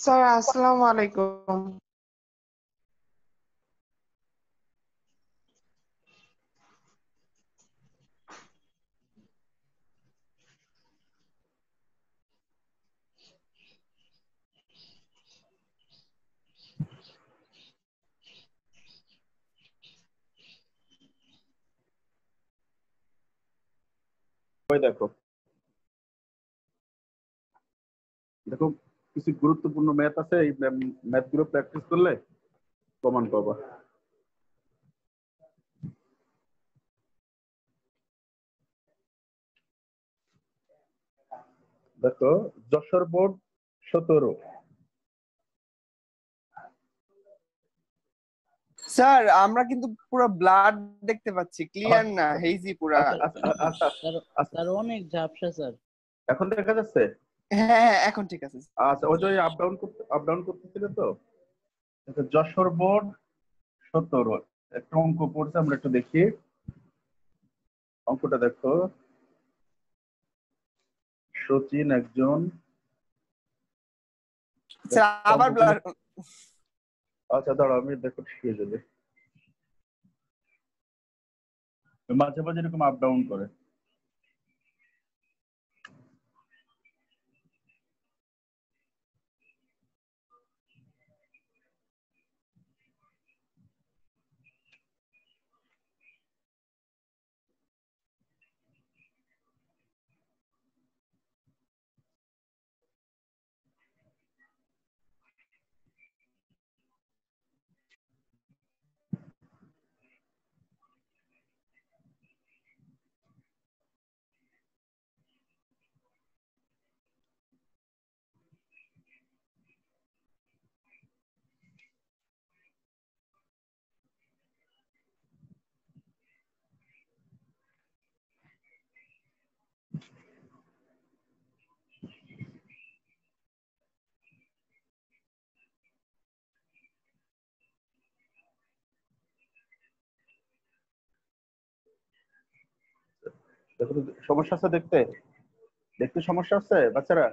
Sir আসসালামু আলাইকুম। ওই দেখো দেখো কিছু গুরুত্বপূর্ণ ম্যাথ আছে, এই ম্যাথ গুলো প্র্যাকটিস করলে প্রমাণ পাবা। দেখো, যশোর বোর্ড 17। স্যার আমরা কিন্তু পুরো ব্লাড দেখতে পাচ্ছি, ক্লিয়ার না, আচ্ছা হেজি পুরা। আচ্ছা আচ্ছা আচ্ছা স্যার আচ্ছা, স্যার অনেক ঝাপসা স্যার। এখন দেখা যাচ্ছে? হ্যাঁ হ্যাঁ এখন ঠিক আছে। আচ্ছা, ওই যে আপ ডাউন করতেছিলে তো। দেখো, যশোর বোর্ড 17 একটা অঙ্ক পড়ছে, আমরা একটু দেখি অঙ্কটা। দেখো, সচিন একজন, স্যার আবার অঙ্কগুলো। ব্লাড। আচ্ছা দাঁড়াও, আমি দেখো ঠিক হয়ে যাবে। মাঝে মাঝে এরকম আপ ডাউন করে। দেখো তো, সমস্যা আছে দেখতে? দেখতে সমস্যা আছে বাচ্চারা?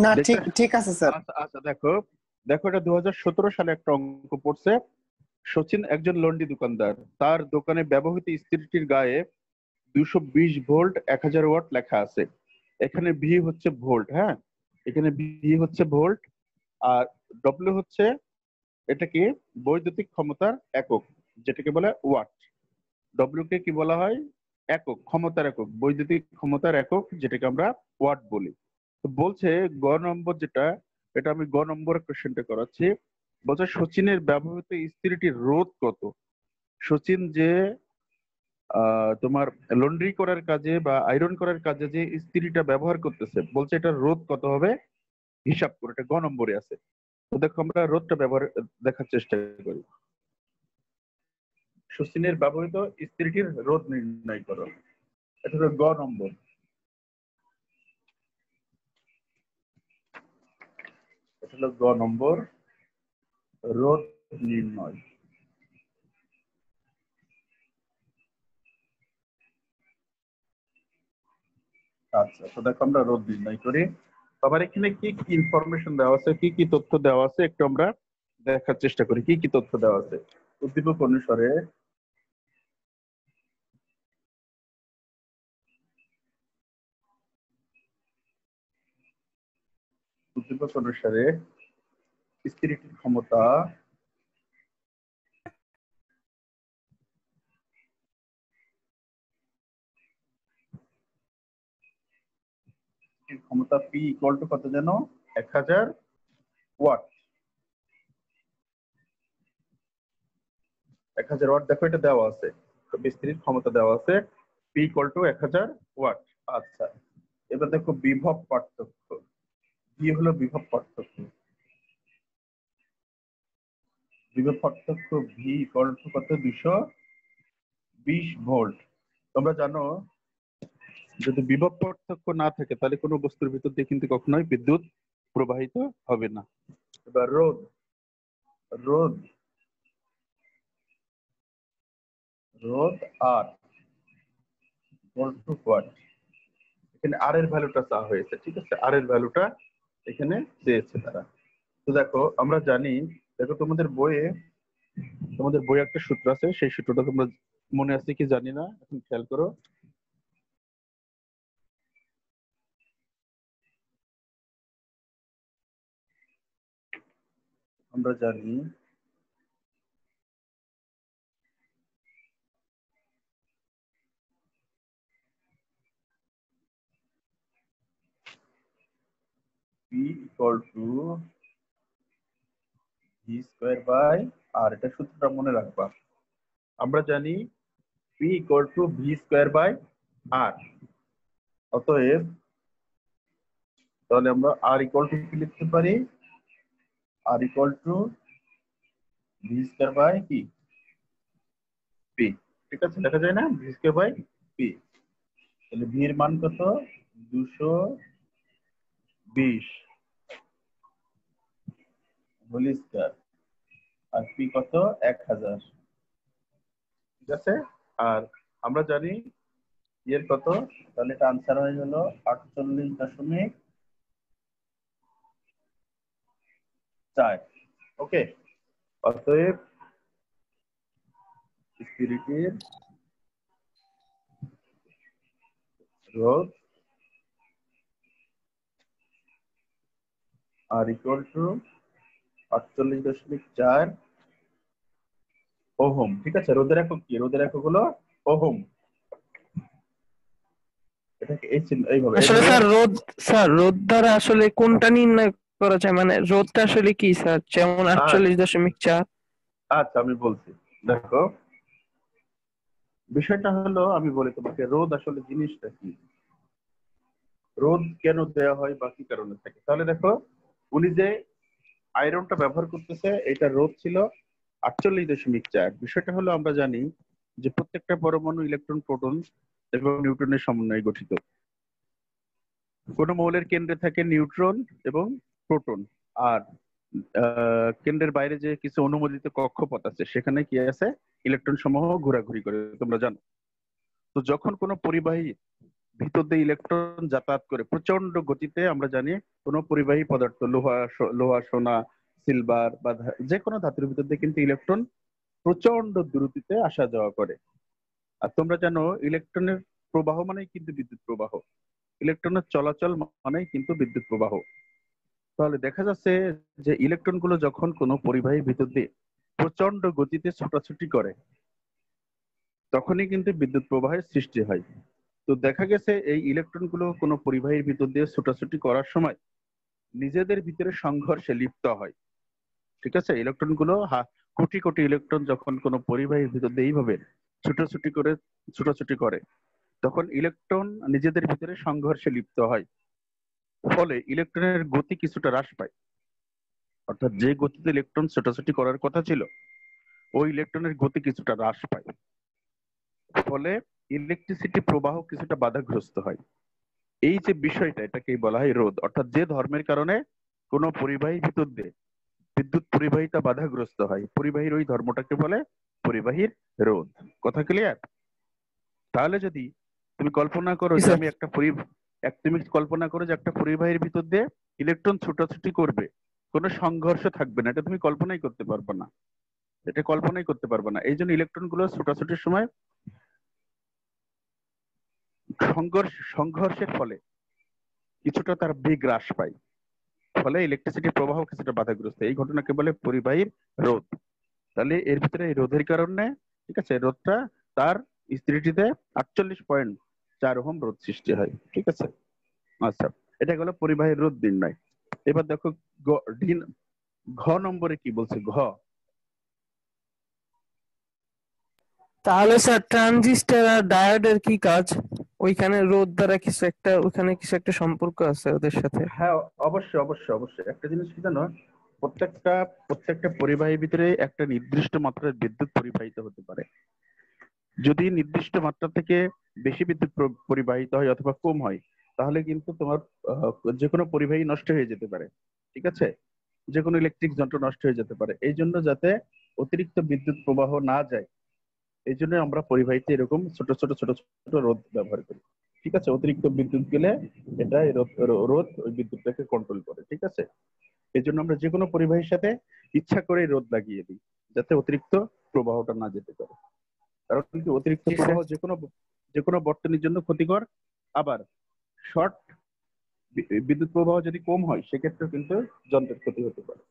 না দেখতে। ঠিক ঠিক আছে স্যার। আচ্ছা আচ্ছা, দেখো দেখো, এটা 2017 সালে একটা অঙ্ক পড়ছে। সচিন একজন লন্ড্রি দোকানদার, তার দোকানে ব্যবহৃত ইস্ত্রিটির গায়ে 220 ভোল্ট 1000 ওয়াট লেখা আছে। এখানে ভি হচ্ছে ভোল্ট, হ্যাঁ, এখানে ভি হচ্ছে ভোল্ট, আর ডব্লিউ হচ্ছে, এটা কি, বৈদ্যুতিক ক্ষমতার একক, যেটাকে বলে ওয়াট। ডব্লিউ কে কি বলা হয়? একক, ক্ষমতার একক, বৈদ্যুতিক ক্ষমতার একক, যেটাকে আমরা ওয়াট বলি। তো বলছে গ নম্বর যেটা, এটা আমি গ নম্বরের কোশ্চেনটা করাচ্ছি। বলছে সচিনের ব্যবহৃত ইস্ত্রিটির রোধ কত। সচিন যে তোমার লন্ড্রি করার কাজে বা আয়রন করার কাজে যে ইস্ত্রিটা ব্যবহার করতেছে, বলছে এটা রোধ কত হবে, হিসাব করে। এটা গ নম্বরে আছে। তো দেখো, আমরা রোধটা ব্যবহার দেখার চেষ্টা করি। সচিনের ব্যবহৃত ইস্ত্রিটির রোধ নির্ণয় করো। এটা হলো গ নম্বর। এটা হলো গ নম্বর, রোধ নির্ণয়। আচ্ছা, তো দেখো আমরা রোধ নির্ণয় করি। আবার এখানে কি কি ইনফরমেশন দেওয়া আছে, কি কি তথ্য দেওয়া আছে, একটু আমরা দেখার চেষ্টা করি কি কি তথ্য দেওয়া আছে। উদ্দীপক অনুসারে, উদ্দীপক অনুসারে স্থিরিটির ক্ষমতা, ক্ষমতা পি ইকুয়াল টু কত যেন, 1000 ওয়াট। 1000 ওয়াট, দেখো এটা দেওয়া আছে, বিস্তৃত ক্ষমতা দেওয়া আছে, পি ইকুয়াল টু 1000 ওয়াট। আচ্ছা, এবার দেখো বিভব পার্থক্য। ভি হলো বিভব পার্থক্য। বিভব পার্থক্য ভি ইকুয়াল টু কত, 220 ভোল্ট। তোমরা জানো, যদি বিভব পার্থক্য না থাকে তাহলে কোনো বস্তুর ভিতর দিয়ে কিন্তু কখনোই বিদ্যুৎ প্রবাহিত হবে না। এবার রোধ, রোধ রোধ আর ভোল্ট টু ওয়াট। এখানে আর এর ভ্যালুটা চাওয়া হয়েছে, ঠিক আছে, আর এর ভ্যালুটা এখানে চেয়েছে তারা। তো দেখো আমরা জানি, দেখো তোমাদের বইয়ে একটা সূত্র আছে, সেই সূত্রটা তোমরা মনে আছে কি জানি না, এখন খেয়াল করো। আমরা জানি P equal to V square by R, এটা সূত্রটা মনে রাখবা। আমরা জানি P equal to V square by R. অতএব তাহলে আমরা আর ইকুয়াল টু কি লিখতে পারি? R equal to V square by কি পি। ঠিক আছে, লেখা যায় না ভি স্কোয়ার বাই পি। তাহলে ভি এর মান কত? 220 হোল স্কয়ার, আর পি কত? 1000। ঠিক আছে। আর আমরা জানি এর কত, তাহলে এটা আনসার হয়ে গেল 48.4। ওকে, অতএব স্পিরিটের রোধ আর ইকুয়াল টু 48.4 ওহম। ঠিক আছে, রোধের একক কি? রোধের একক হলো ওহম। এটাকে এই চিহ্ন এইভাবে আসলে স্যার রোধ দ্বারা আসলে কোনটা নির্ণয় করা যায়, মানে রোধটা আসলে কি স্যার, যেমন 48.4? আচ্ছা আমি বলছি, দেখো বিষয়টা হলো, আমি বলি তোমাকে রোধ আসলে জিনিসটা কি, রোধ কেন দেওয়া হয় বা কি কারণে থাকে। তাহলে দেখো, উনি যে আয়রনটা ব্যবহার করতেছে, এটা রোধ ছিল 48.4। বিষয়টা হলো আমরা জানি যে প্রত্যেকটা পরমাণু ইলেকট্রন, প্রোটন এবং নিউট্রনের সমন্বয়ে গঠিত। কোন মৌলের কেন্দ্রে থাকে নিউট্রন এবং প্রোটন, আর কেন্দ্রের বাইরে যে কিছু অনুমোদিত কক্ষপথ আছে, সেখানে কি আছে? ইলেকট্রন সমূহ ঘোরাঘুরি করে, তোমরা জানো। তো যখন কোনো পরিবাহী ভিতর দিয়ে ইলেকট্রন যাতায়াত করে প্রচন্ড গতিতে, আমরা জানি কোনো পরিবাহী পদার্থ, লোহা, সোনা, সিলভার বা যে কোনো ধাতুর ভিতর দিয়ে কিন্তু ইলেকট্রন প্রচন্ড দ্রুতিতে আসা যাওয়া করে। আর তোমরা জানো ইলেকট্রনের প্রবাহ মানেই কিন্তু বিদ্যুৎ প্রবাহ, ইলেকট্রনের চলাচল মানেই কিন্তু বিদ্যুৎ প্রবাহ। তাহলে দেখা যাচ্ছে যে ইলেকট্রন গুলো যখন কোনো পরিবাহীর ভিতর দিয়ে প্রচন্ড গতিতে ছোটাছুটি করে, তখনই কিন্তু বিদ্যুৎ প্রবাহের সৃষ্টি হয়। তো দেখা গেছে এই ইলেকট্রন গুলো কোনো পরিবাহীর ভিতর দিয়ে ছোটাছুটি করার সময় নিজেদের ভিতরে সংঘর্ষে লিপ্ত হয়। ঠিক আছে, ইলেকট্রন গুলো কোটি কোটি ইলেকট্রন যখন কোনো পরিবাহীর ভিতর দিয়ে এইভাবে ছোটাছুটি করে, তখন ইলেকট্রন নিজেদের ভিতরে সংঘর্ষে লিপ্ত হয়। ফলে ইলেকট্রনের গতি কিছুটা হ্রাস পায়, অর্থাৎ যে গতিতে ইলেকট্রন ছোটাছুটি করার কথা ছিল, ওই ইলেকট্রনের গতি কিছুটা হ্রাস পায়। ফলে ইলেকট্রিসিটি প্রবাহ কিছুটা বাধাগ্রস্ত হয়। এই যে বিষয়টা, এটাকেই বলা হয় রোধ। অর্থাৎ যে ধর্মের কারণে কোনো পরিবাহীর ভিতর দিয়ে বিদ্যুৎ পরিবাহিতা বাধাগ্রস্ত হয়, পরিবাহীর ওই ধর্মটাকে বলে পরিবাহীর রোধ। কথা ক্লিয়ার? তাহলে যদি তুমি কল্পনা করো যে আমি তুমি কল্পনা করো যে একটা পরিবাহীর ভিতর দিয়ে ইলেকট্রন ছুটাছুটি করবে, কোনো সংঘর্ষ থাকবে না, এটা তুমি কল্পনাই করতে পারবে না, এটা কল্পনাই করতে পারবে না। এই জন্য ইলেকট্রন গুলো ছোটাছুটির সময় সংঘর্ষের ফলে কিছুটা তার বেগ হ্রাস পায়, ফলে ইলেকট্রিসিটি প্রবাহ কিছুটা বাধাগ্রস্ত। এই ঘটনাকে বলে পরিবাহীর রোধ। তাহলে এর ভিতরে এই রোধের কারণে, ঠিক আছে, রোধটা তার স্থিতিতে 48.4 ওহম রোধ সৃষ্টি হয়। ঠিক আছে, আচ্ছা, এটা হলো পরিবাহীর রোধ নির্ণয়। এবার দেখো ঘ নম্বরে কি বলছে। ঘ, তাহলে স্যার ট্রানজিস্টর আর ডায়োডের কি কাজ? ওইখানে রোধ দ্বারা ওখানে কিছু একটা সম্পর্ক আছে ওদের সাথে। হ্যাঁ, অবশ্যই অবশ্যই অবশ্যই। একটা জিনিস কি জানো, প্রত্যেকটা পরিবাহীর ভিতরে একটা নির্দিষ্ট মাত্রার বিদ্যুৎ পরিবাহিত হতে পারে। যদি নির্দিষ্ট মাত্রা থেকে বেশি বিদ্যুৎ পরিবাহিত হয় অথবা কম হয়, তাহলে কিন্তু তোমার যে কোনো পরিবাহী নষ্ট হয়ে যেতে পারে। ঠিক আছে, যে কোনো ইলেকট্রিক যন্ত্র নষ্ট হয়ে যেতে পারে। এই জন্য যাতে অতিরিক্ত বিদ্যুৎ প্রবাহ না যায়, এই জন্য আমরা পরিবাহীতে এরকম ছোট ছোট রোধ ব্যবহার করি। ঠিক আছে, অতিরিক্ত বিদ্যুৎ গেলে এটা এই রোধ ওই বিদ্যুৎটাকে কন্ট্রোল করে। ঠিক আছে, এই জন্য আমরা যে কোনো পরিবাহীর সাথে ইচ্ছা করে রোধ লাগিয়ে দিই, যাতে অতিরিক্ত প্রবাহটা না যেতে পারে। কারণ কি, অতিরিক্ত জি স্যার। প্রবাহ যে কোনো বর্তনীর জন্য ক্ষতিকর। আবার শর্ট বিদ্যুৎ প্রবাহ যদি কম হয় সেক্ষেত্রে কিন্তু যন্ত্রের ক্ষতি হতে পারে।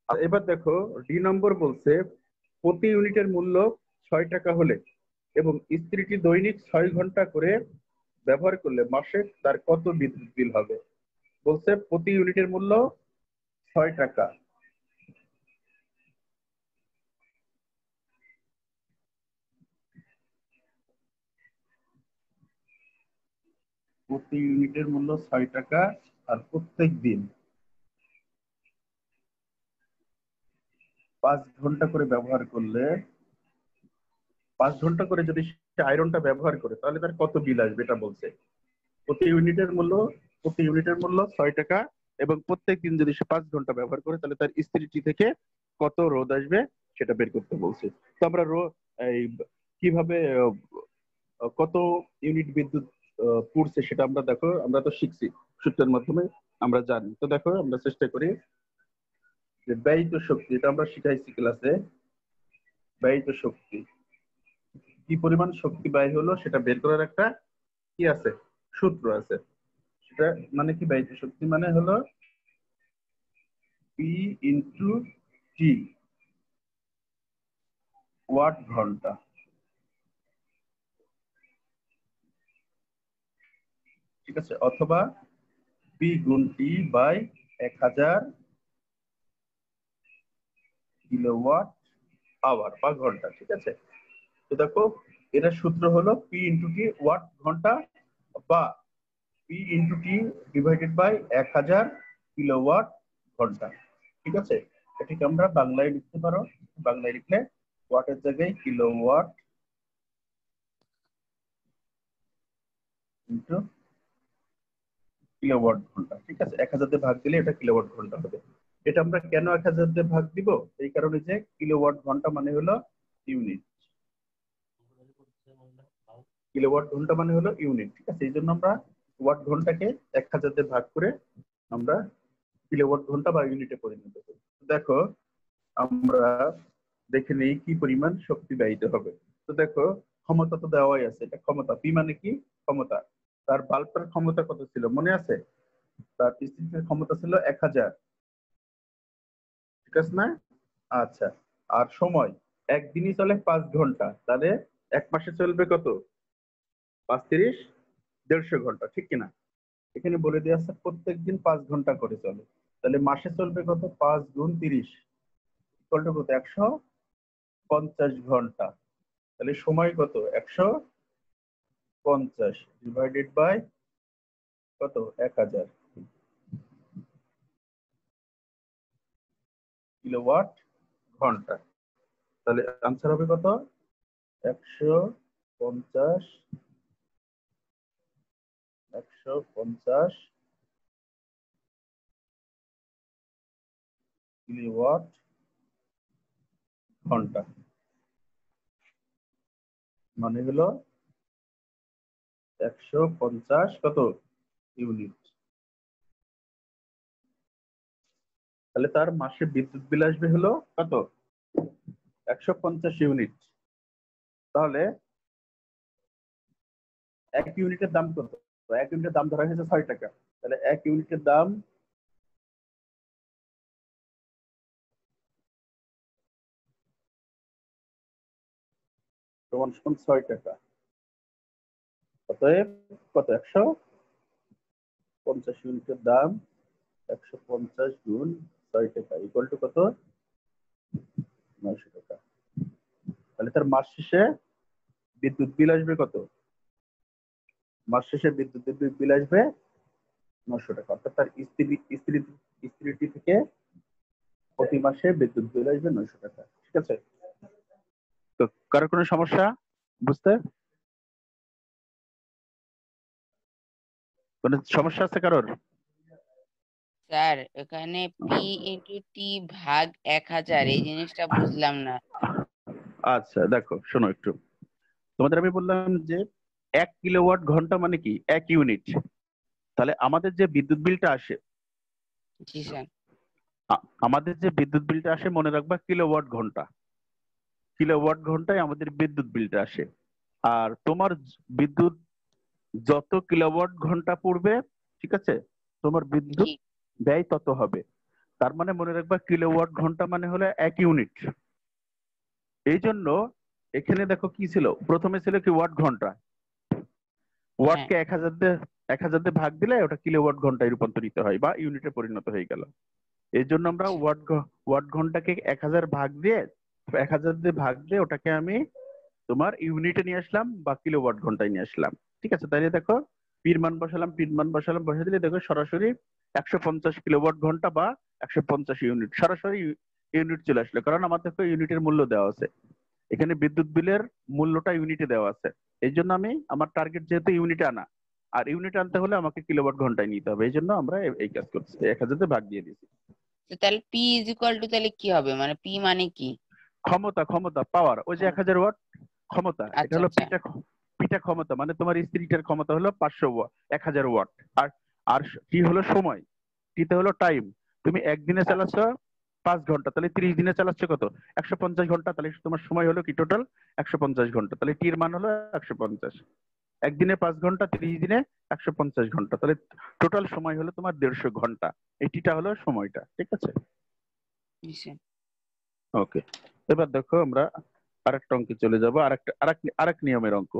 আর এবার দেখো, ডি নম্বর বলছে প্রতি ইউনিটের মূল্য 6 টাকা হলে এবং স্ত্রীটি দৈনিক 6 ঘন্টা করে ব্যবহার করলে মাসে তার কত বিদ্যুৎ বিল হবে। বলছে প্রতি ইউনিটের মূল্য 6 টাকা, প্রতি ইউনিটের মূল্য 6 টাকা, আর প্রত্যেক দিন 5 ঘন্টা করে ব্যবহার করলে, 5 ঘন্টা করে যদি সে আয়রনটা ব্যবহার করে তাহলে তার কত বিল আসবে এটা বলছে। প্রতি ইউনিটের মূল্য প্রতি ইউনিটের মূল্য 6 টাকা, এবং প্রত্যেক দিন যদি সে 5 ঘন্টা ব্যবহার করে তাহলে তার স্ত্রীটি থেকে কত রোদ আসবে সেটা বের করতে বলছে। তো আমরা এই কিভাবে কত ইউনিট বিদ্যুৎ পুড়ছে সেটা আমরা দেখো, আমরা তো শিখছি সূত্রের মাধ্যমে, আমরা জানি। তো দেখো আমরা চেষ্টা করি যে ব্যয়িত শক্তি, এটা আমরা শিখাইছি ক্লাসে। ব্যয়িত শক্তি, কি পরিমাণ শক্তি ব্যয় হলো সেটা বের করার একটা কি আছে, সূত্র আছে। সেটা মানে কি, ব্যয়িত শক্তি মানে হলো পি ইন্টু টি, ওয়াট ঘন্টা। ঠিক আছে, অথবা পি গুণ টি বাই 1000 কিলোওয়াট আওয়ার বা ঘন্টা। ঠিক আছে, তো দেখো এটা সূত্র হলো পি ইন্টু টি ওয়াট ঘন্টা, বা P into T divided by 1000 kilowatt ঘন্টা। ঠিক আছে, এটাকে আমরা বাংলায় লিখতে পারো। বাংলায় লিখলে ওয়াটের জায়গায় কিলোওয়াট ইন্টু কিলোওয়াট ঘন্টা। ঠিক আছে, 1000 দিয়ে ভাগ দিলে এটা কিলোওয়াট ঘন্টা হবে। এটা আমরা কেন 1000 দিয়ে ভাগ দিব, এই কারণে যে কিলোওয়াট ঘন্টা মানে হলো ইউনিট, কিলোওয়াট ঘন্টা মানে হলো ইউনিট। ঠিক আছে, এই জন্য আমরা ওয়াট ঘন্টাকে 1000 দিয়ে ভাগ করে আমরা কিলোওয়াট ঘন্টা বা ইউনিটে পরিণত করি। দেখো আমরা দেখে নেই কি পরিমাণ শক্তি ব্যয়িত হবে। তো দেখো ক্ষমতা তো দেওয়াই আছে, এটা ক্ষমতা, পি মানে কি ক্ষমতা। তার বাল্বটার ক্ষমতা কত ছিল মনে আছে, তার স্ত্রীর ক্ষমতা ছিল 1000। ঠিক আছে না? আচ্ছা, আর সময় একদিনই চলে 5 ঘন্টা, তাহলে এক মাসে চলবে কত, 5 × 30 150 ঘন্টা। ঠিক কিনা? এখানে বলে দেওয়া আছে প্রত্যেক দিন 5 ঘন্টা করে চলে, তাহলে মাসে চলবে কত, 5 গুণ 30 কত, 150 ঘন্টা। তাহলে সময় কত, 150 ডিভাইডেড বাই কত, 1000 কিলোওয়াট ঘন্টা। তাহলে আনসার হবে কত, 150 কিলোওয়াট ঘন্টা, মানে হলো 150 কত ইউনিট। তাহলে তার মাসে বিদ্যুৎ বিল আসবে হলো কত, 150 ইউনিট। তাহলে এক ইউনিটের দাম কত, এক ইউনিটের দাম ধরা হয়েছে 6 টাকা, তাহলে এক ইউনিটের দাম সমান সমান 6 টাকা। অতএব কত, 150 ইউনিটের দাম 150 গুণ 6 টাকা ইকুয়াল টু কত, 900 টাকা। তাহলে তার মাস শেষে বিদ্যুৎ বিল আসবে কত, মাস শেষে বিদ্যুৎ বিল আসবে 900 টাকা। অর্থাৎ তার স্ত্রীটি থেকে প্রতি মাসে বিদ্যুৎ বিল আসবে 900 টাকা। ঠিক আছে, তো কারো কোনো সমস্যা বুঝতে, কোনো সমস্যা আছে কারোর? স্যার এখানে পি ইন্টু টি ভাগ 1000 এই জিনিসটা বুঝলাম না। আচ্ছা দেখো শোনো একটু, তোমাদের আমি বললাম যে 1 কিলোওয়াট ঘন্টা মানে কি 1 ইউনিট। তাহলে আমাদের যে বিদ্যুৎ বিলটা আসে, জি স্যার। আমাদের যে বিদ্যুৎ বিলটা আসে মনে রাখবা কিলোওয়াট ঘন্টা, কিলোওয়াট ঘন্টায় আমাদের বিদ্যুৎ বিলটা আসে। আর তোমার বিদ্যুৎ যত কিলোওয়াট ঘন্টা পড়বে, ঠিক আছে, তোমার জি বিদ্যুৎ ব্যয় তত হবে। তার মানে মনে রাখবা কিলোওয়াট ঘন্টা মানে হলো 1 ইউনিট। এই জন্য এখানে দেখো কি ছিল, প্রথমে ছিল কি ওয়াট ঘন্টা, হ্যাঁ। ওয়াটকে 1000 দিয়ে ভাগ দিলে ওটা কিলোওয়াট ঘন্টায় রূপান্তরিত হয় বা ইউনিটে পরিণত হয়ে গেল। এই জন্য আমরা আচ্ছা। ওয়াট ঘন্টাকে 1000 ভাগ দিয়ে, 1000 দিয়ে ভাগ দিয়ে ওটাকে আমি তোমার ইউনিটে নিয়ে আসলাম বা কিলোওয়াট ঘন্টায় নিয়ে আসলাম। ঠিক আছে, তাইলে দেখো পির মান বসালাম, বসে দিলে দেখো সরাসরি 150 কিলোওয়াট ঘন্টা বা 150 ইউনিট, সরাসরি ইউনিট চলে আসলো, কারণ আমার দেখো ইউনিটের মূল্য দেওয়া আছে, এখানে বিদ্যুৎ বিলের মূল্যটা ইউনিটে দেওয়া আছে। এই জন্য আমি আমার টার্গেট যেহেতু ইউনিটে আনা, আর ইউনিট আনতে হলে আমাকে কিলোওয়াট ঘন্টায় নিতে হবে, এই জন্য আমরা এই কাজ করছি, 1000 ভাগ দিয়ে দিয়েছি। তো তাহলে পি ইজ ইকুয়াল টু তাহলে কি হবে, মানে পি মানে কি? ক্ষমতা পাওয়ার, ওই যে 1000 ওয়াট ক্ষমতা, এটা আচ্ছা হলো আচ্ছা। পিটা, পিটা ক্ষমতা, মানে তোমার স্ত্রীটার ক্ষমতা হলো 500 ওয়াট, 1000 ওয়াট। আর আর কি হলো সময়, টিতে হলো টাইম, তুমি একদিনে চালাচ্ছ 5 ঘন্টা, তাহলে 30 দিনে চালাচ্ছ কত, 150 ঘন্টা, তাহলে তোমার সময় হলো কি টোটাল 150 ঘন্টা, তাহলে টির মান হলো 150। একদিনে 5 ঘন্টা, 30 দিনে 150 ঘন্টা, তাহলে টোটাল সময় হলো তোমার 150 ঘন্টা। এটিটা হলো সময়টা, ঠিক আছে। জি স্যার। ওকে, এবার দেখো আমরা আরেকটা অঙ্কে চলে যাবো, আরেক নিয়মের অঙ্ক।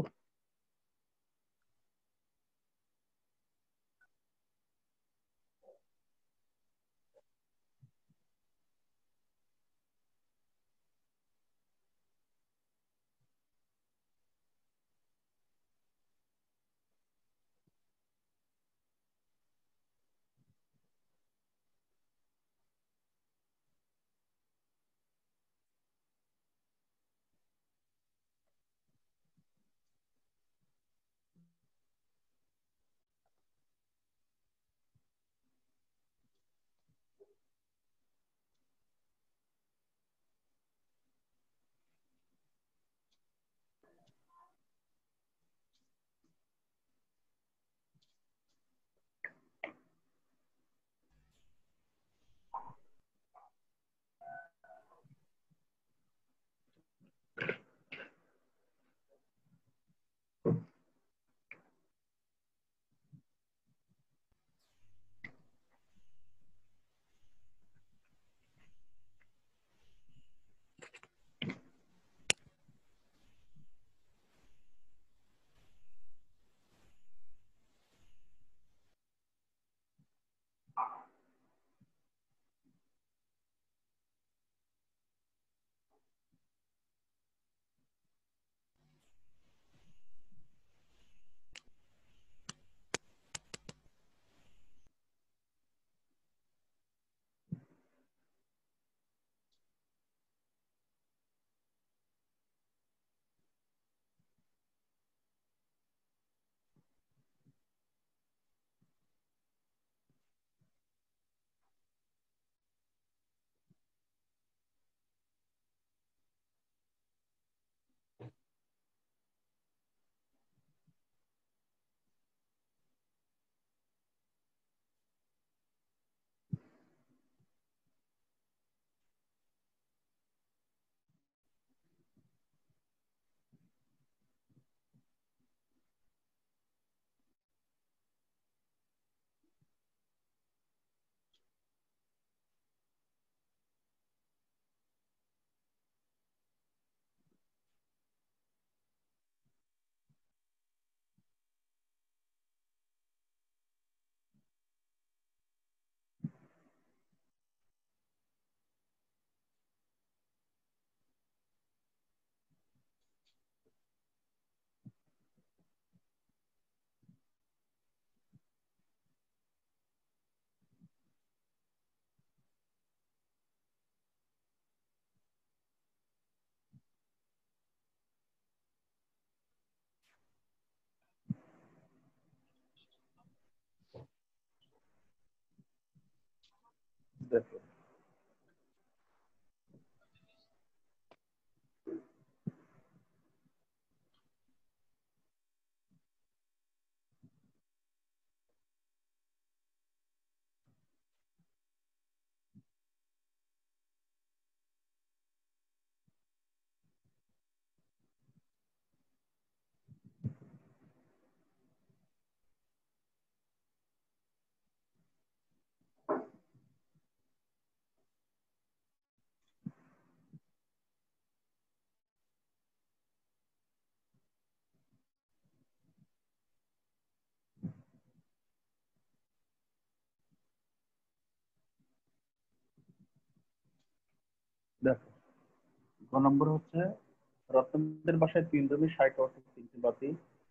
দেখো দেখো, গ নম্বর হচ্ছে রত্নদের বাসায় 3.60 ওয়াটের 3টি বাতি,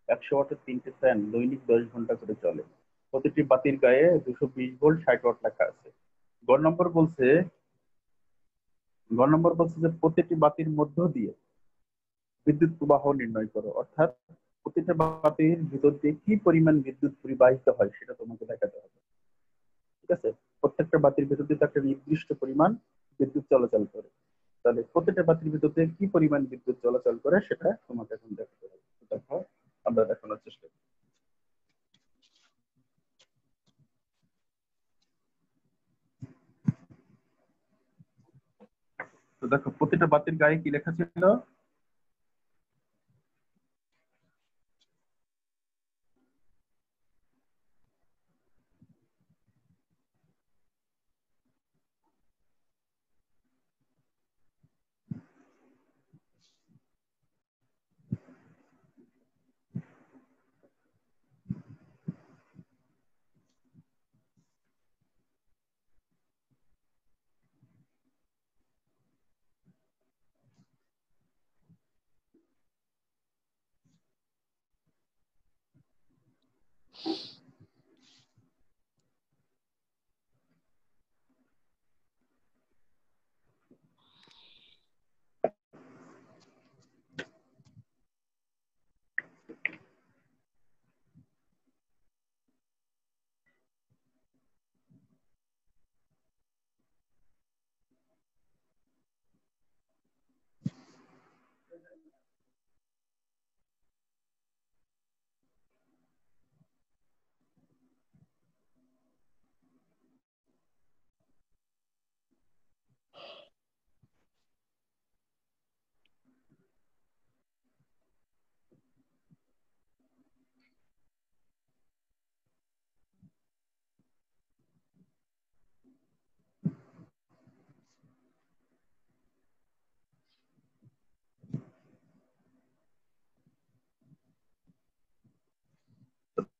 100 ওয়াটের 3টি ফ্যান দৈনিক 10 ঘন্টা করে চলে। প্রতিটি বাতির গায়ে 220 ভোল্ট 60 ওয়াট লেখা আছে। গ নম্বর বলছে গ নম্বর বলছে যে প্রতিটি বাতির মধ্য দিয়ে বিদ্যুৎ প্রবাহ নির্ণয় করো, অর্থাৎ প্রতিটা বাতির ভিতর দিয়ে কি পরিমাণ বিদ্যুৎ পরিবাহিত হয় সেটা তোমাকে দেখাতে হবে। ঠিক আছে, প্রত্যেকটা বাতির ভিতর দিয়ে তো একটা নির্দিষ্ট পরিমাণ বিদ্যুৎ চলাচল করে, তাহলে প্রত্যেকটা বাতির ভিতর দিয়ে কি পরিমাণ বিদ্যুৎ চলাচল করে সেটা তোমাকে এখন দেখাতে হবে। তো দেখো, আমরা দেখানোর চেষ্টা করি। তো দেখো, প্রতিটা বাতির গায়ে কি লেখা ছিল?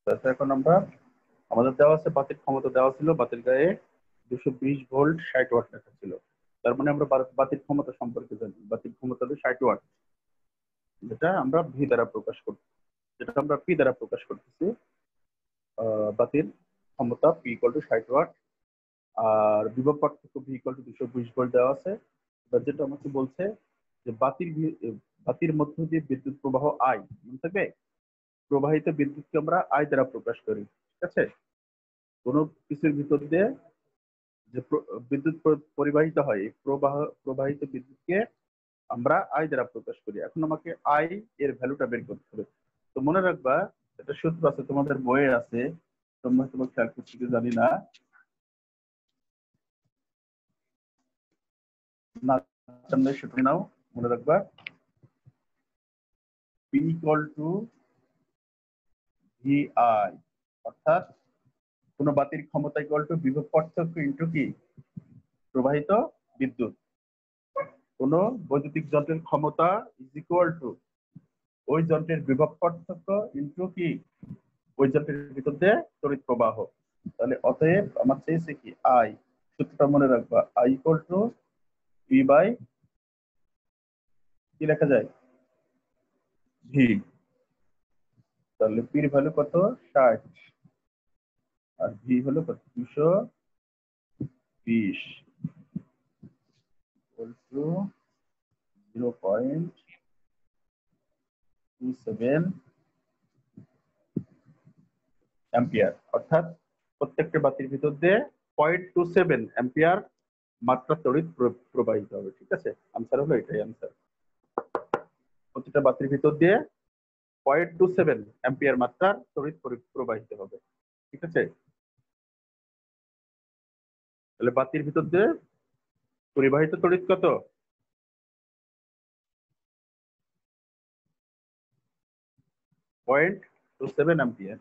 তো এখন আমরা, আমাদের দেওয়া আছে বাতির ক্ষমতা, দেওয়া ছিল বাতির গায়ে 220 ভোল্ট 60 ওয়াট লেখা ছিল। তার মানে আমরা বাতির ক্ষমতা সম্পর্কে জানি, বাতির ক্ষমতা হলো 60 ওয়াট, যেটা আমরা ভি দ্বারা প্রকাশ করছি, যেটা আমরা পি দ্বারা প্রকাশ করতেছি। বাতির ক্ষমতা পি ইকুয়াল টু 60 ওয়াট, আর বিভব পার্থক্য ভি ইকুয়াল টু 220 ভোল্ট দেওয়া আছে। এবার যেটা আমাকে বলছে যে বাতির মধ্য দিয়ে বিদ্যুৎ প্রবাহ আই, মনে থাকবে প্রবাহিত বিদ্যুৎকে আমরা আই দ্বারা প্রকাশ করি। ঠিক আছে, কোনো কিছুর ভিতর দিয়ে যে বিদ্যুৎ পরিবাহিত হয়, এই প্রবাহিত বিদ্যুৎকে আমরা আই দ্বারা প্রকাশ করি। এখন আমাকে আই এর ভ্যালুটা বের করতে হবে। তো মনে রাখবা, একটা সূত্র আছে, তোমাদের বইয়ে আছে, তোমরা তোমার খেয়াল করছি কি জানি না, না জানলে সেটা নাও, মনে রাখবা P equal to V I, অর্থাৎ কোন বাতির ক্ষমতা ইকুয়াল টু বিভব পার্থক্য ইন্টু কি প্রবাহিত বিদ্যুৎ। কোন বৈদ্যুতিক যন্ত্রের ক্ষমতা ইজ ইকুয়াল টু ওই যন্ত্রের বিভব পার্থক্য ইন্টু কি ওই যন্ত্রের ভিতর দিয়ে তড়িৎ প্রবাহ। তাহলে অতএব আমার চেয়েছে কি আই, সূত্রটা মনে রাখবা, I equal to P by কি লেখা যায় ভি। তাহলে পির ভ্যালু কত? 60, আর ভি হলো কত? 220 টু 0.27 অ্যাম্পিয়ার, অর্থাৎ প্রত্যেকটা বাতির ভিতর দিয়ে 0.27 অ্যাম্পিয়ার মাত্রা তড়িৎ প্রবাহিত হবে। ঠিক আছে, আনসার হলো এটাই আনসার। প্রতিটা বাতির ভিতর দিয়ে 0.27 অ্যাম্পিয়ার মাত্রার তড়িৎ প্রবাহিত হবে। ঠিক আছে, তাহলে বাতির ভিতর দিয়ে পরিবাহিত তড়িৎ কত? 0.27 অ্যাম্পিয়ার।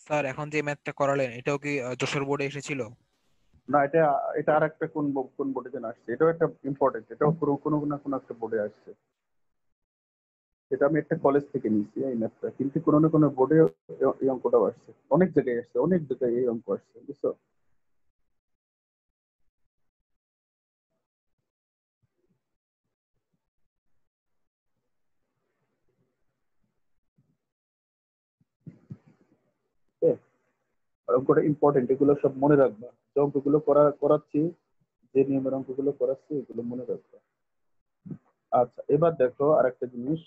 স্যার এখন যে ম্যাথটা করালেন এটাও কি যশোর বোর্ডে এসেছিল? না, এটা এটা আর একটা কোন বোর্ডে যেন আসছে, এটাও একটা ইম্পর্টেন্ট, এটাও কোনো না কোনো একটা বোর্ডে আসছে। এটা আমি একটা কলেজ থেকে নিয়েছি এই ম্যাথটা, কিন্তু কোনো না কোনো বোর্ডে এই অঙ্কটাও আসছে, অনেক জায়গায় আসছে, অনেক জায়গায় এই অঙ্ক আসছে, বুঝছো? অঙ্কটা ইম্পর্টেন্ট, এগুলো সব মনে রাখবা। যে অঙ্কগুলো করাচ্ছি, যে নিয়মের অঙ্কগুলো করাচ্ছি এগুলো মনে রাখবা। আচ্ছা, এবার দেখো আরেকটা জিনিস।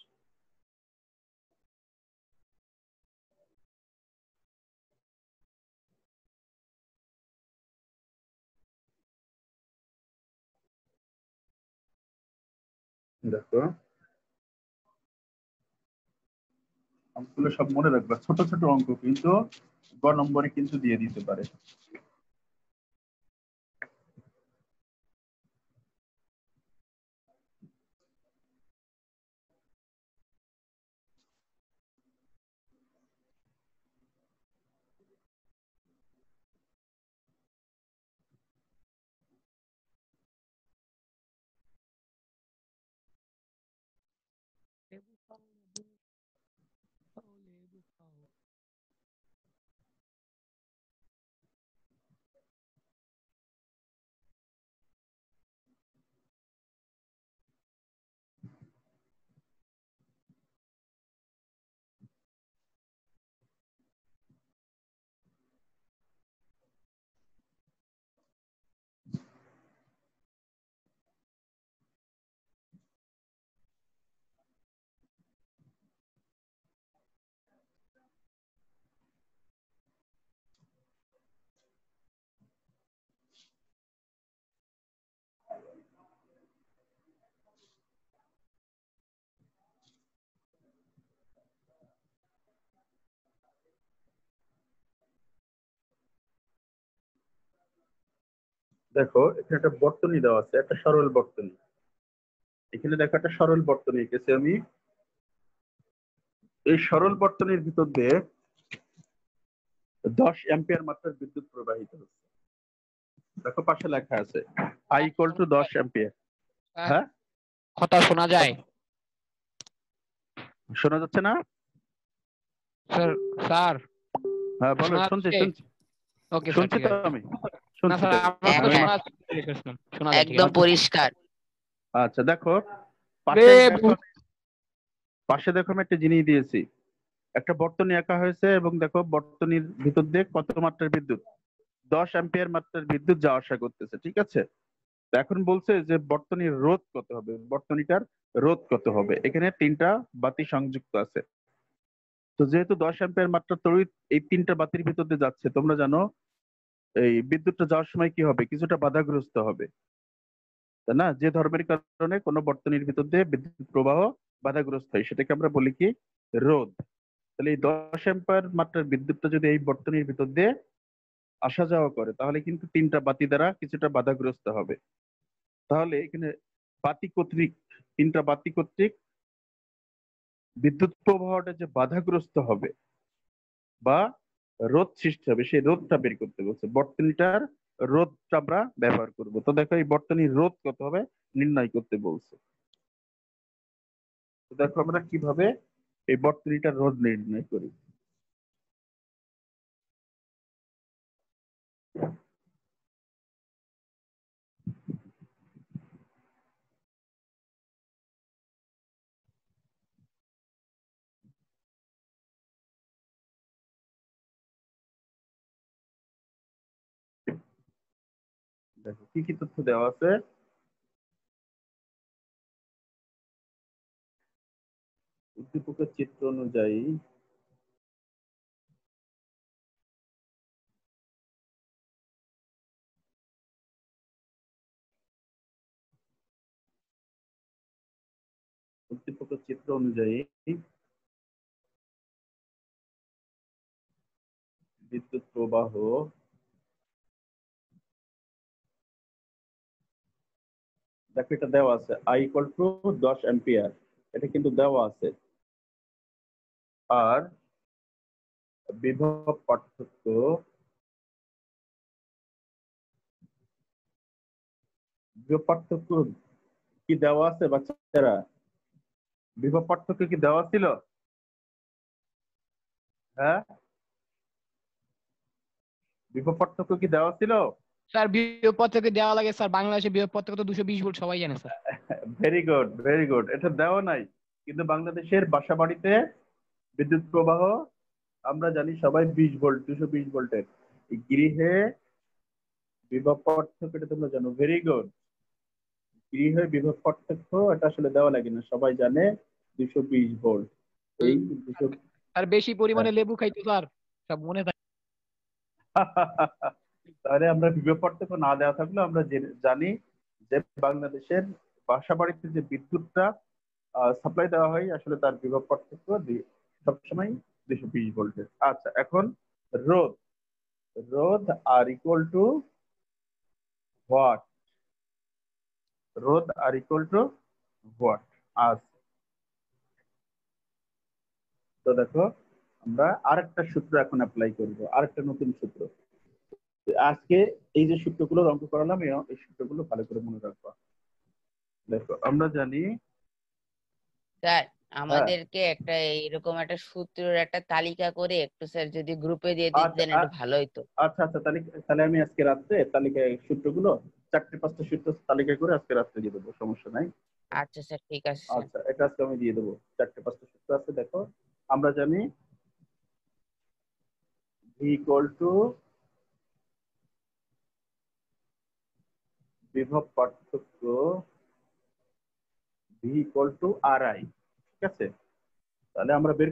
দেখো অঙ্কগুলো সব মনে রাখবা, ছোট ছোট অঙ্ক, কিন্তু গ নম্বরে কিন্তু দিয়ে দিতে পারে। দেখো এখানে একটা বর্তনী দেওয়া আছে, একটা সরল বর্তনী। এখানে দেখো একটা সরল বর্তনী এঁকেছি আমি। এই সরল বর্তনীর ভিতর দিয়ে 10 অ্যাম্পিয়ার মাত্রার বিদ্যুৎ প্রবাহিত হচ্ছে। দেখো পাশে লেখা আছে I = 10 অ্যাম্পিয়ার। হ্যাঁ, কথা শোনা যায়? শোনা যাচ্ছে না? স্যার স্যার হ্যাঁ বলো, শোনা শুনছি যাচ্ছে? শুনছি ওকে স্যার, শুনছি ঠিক তো আছে। আমি না শুনছি স্যার, তো। আমার তো হ্যাঁ, শোনা শোনা যায়, ঠিক একদম আছে। পরিষ্কার। আচ্ছা দেখো রে পাশে দেখো আমি একটা জিনিস দিয়েছি, একটা বর্তনী আঁকা হয়েছে, এবং দেখো বর্তনীর ভিতর দিয়ে কত মাত্রার বিদ্যুৎ, 10 অ্যাম্পিয়ার মাত্রার বিদ্যুৎ যাওয়া আসা করতেছে, ঠিক আছে? তো এখন বলছে যে বর্তনীর রোধ কত হবে, বর্তনীটার রোধ কত হবে। এখানে 3টা বাতি সংযুক্ত আছে। তো যেহেতু 10 অ্যাম্পিয়ার মাত্রার তড়িৎ এই 3টা বাতির ভিতর দিয়ে যাচ্ছে, তোমরা জানো এই বিদ্যুৎটা যাওয়ার সময় কি হবে, কিছুটা বাধাগ্রস্ত হবে, তাই না? যে ধর্মের কারণে কোনো বর্তনীর ভিতর দিয়ে বিদ্যুৎ প্রবাহ বাধাগ্রস্ত হয় সেটাকে আমরা বলি কি, রোধ। তাহলে এই 10 অ্যাম্পিয়ার মাত্রার বিদ্যুৎটা যদি এই বর্তনীর ভিতর দিয়ে আসা যাওয়া করে, তাহলে কিন্তু 3টা বাতি দ্বারা কিছুটা বাধাগ্রস্ত হবে। তাহলে এখানে বাতি কর্তৃক, 3টা বাতি কর্তৃক বিদ্যুৎ প্রবাহটা যে বাধাগ্রস্ত হবে বা রোধ সৃষ্টি হবে, সেই রোধটা বের করতে বলছে। বর্তনীটার রোধটা আমরা ব্যবহার করব। তো দেখো এই বর্তনীর রোধ কত হবে নির্ণয় করতে বলছে। তো দেখো আমরা কিভাবে এই বর্তনীটার রোধ নির্ণয় করি। দেখো কি কি তথ্য দেওয়া আছে। উদ্দীপকের চিত্র অনুযায়ী বিদ্যুৎ প্রবাহ দেখো এটা দেওয়া আছে I = 10 অ্যাম্পিয়ার, এটা কিন্তু দেওয়া আছে। আর বিভব পার্থক্য কি দেওয়া আছে বাচ্চারা? বিভব পার্থক্য কি দেওয়া ছিল? হ্যাঁ, বিভব পার্থক্য কি দেওয়া ছিল? স্যার বিয়োগ পত্রকে দেওয়া লাগে স্যার, বাংলাদেশে বিয়োগ পত্রক তো 220 ভোল্ট, সবাই জানে sir. Very good very good, এটা দেওয়া নাই, কিন্তু বাংলাদেশের বাসা বাড়িতে বিদ্যুৎ প্রবাহ আমরা জানি সবাই 20 ভোল্ট, 220 ভোল্টের। গৃহে বিভব পার্থক্য এটা তোমরা জানো, ভেরি গুড। গৃহে বিভব পার্থক্য এটা আসলে দেওয়া লাগে না, সবাই জানে 220 ভোল্ট। এই 200 আর বেশি পরিমাণে লেবু খাইতো স্যার, সব মনে থাকে। তাহলে আমরা বিভব পার্থক্য না দেওয়া থাকলেও আমরা জানি যে বাংলাদেশের বাসা বাড়িতে যে বিদ্যুৎটা সাপ্লাই দেওয়া হয় আসলে তার বিভব পার্থক্য সবসময় 220 ভোল্টের। আচ্ছা, এখন রোধ। রোধ আর ইকুয়াল টু হোয়াট? রোধ আর ইকুয়াল টু হোয়াট? আচ্ছা, তো দেখো আমরা আরেকটা সূত্র এখন অ্যাপ্লাই করব, আরেকটা নতুন সূত্র। আজকে এই যে সূত্রগুলো অঙ্ক করালাম এই সূত্রগুলো ভালো করে মনে রাখবা। দেখো আমরা জানি, স্যার আমাদেরকে একটা এরকম একটা সূত্রের একটা তালিকা করে একটু স্যার যদি গ্রুপে দিয়ে দিতেন একটু ভালো হতো। আচ্ছা আচ্ছা, তাহলে আমি আজকে রাত্রে তালিকায় সূত্রগুলো 4-5টা সূত্র তালিকা করে আজকে রাত্রে দিয়ে দেবো, সমস্যা নাই। আচ্ছা স্যার, ঠিক আছে স্যার। আচ্ছা, এটা আজকে আমি দিয়ে দেবো, 4-5টা সূত্র আছে। দেখো আমরা জানি ভি ইকুয়াল টু বিভব পার্থক্য, V equal to R I. ঠিক আছে, তাহলে আমরা বের